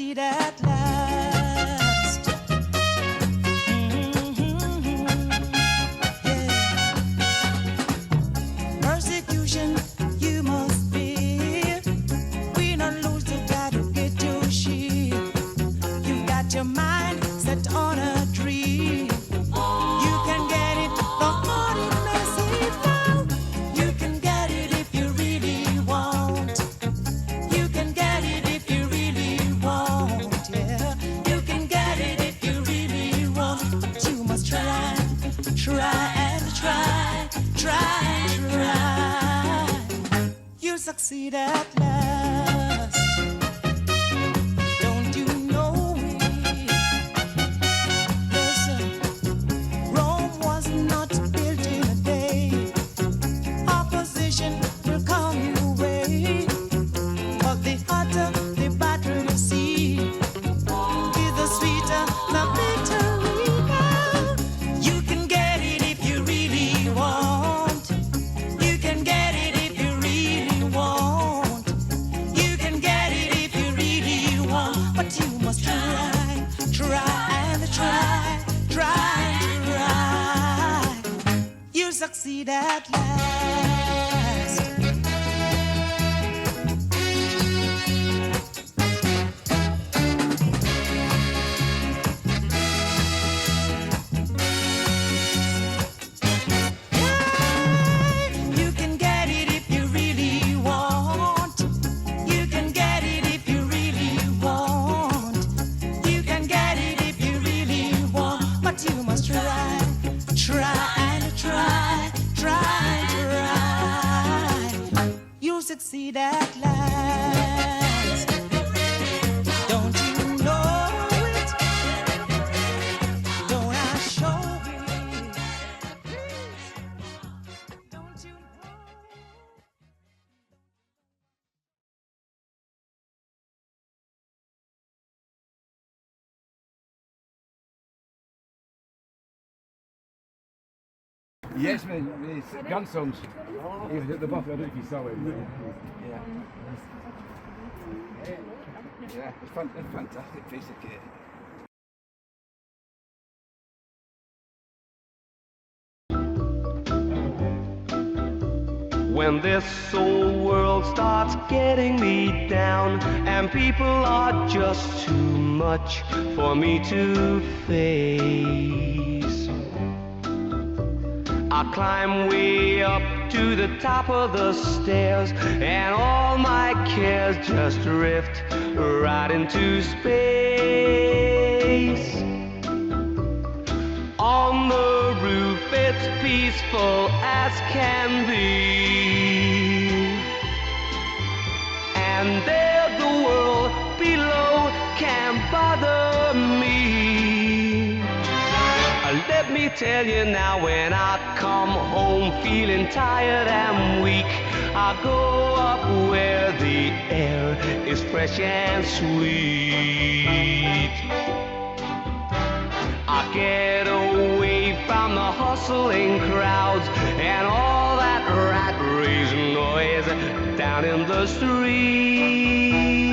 succeed at last. Yeah. Persecution you must fear. We not lose the battle, get your shield. You've got your mind set on a dream. You can get it, the heart it may seem found. You can get it if you really want. You can get it if you really want, yeah. You can get it if you really want. But you must try, try and try, try, try. You'll succeed at last. Don't you know it? Listen, Rome was not built in a day. Opposition will come your way. But the hotter the battle you see, the sweeter the victory. You can get it if you really want. You can get it if you really want. You can get it if you really want. But you must try, try and try, try, try. You'll succeed at last. You can get it if you really want. You can get it if you really want. You can get it if you really want. But you must try, try and try, try, try. You'll succeed at last. Don't you know it? Don't I show it? Don't you know it? Yes, my grandson's. He was at the bottom. I don't know if you saw him. Yeah. Yeah, it's a fantastic piece of kit. When this old world starts getting me down and people are just too much for me to face, I climb way up to the top of the stairs and all my cares just drift right into space. On the roof it's peaceful as can be, and there the world below can't bother me. Let me tell you now, when I come home feeling tired and weak, I go up where the air is fresh and sweet. I get away from the hustling crowds and all that rat race noise down in the street.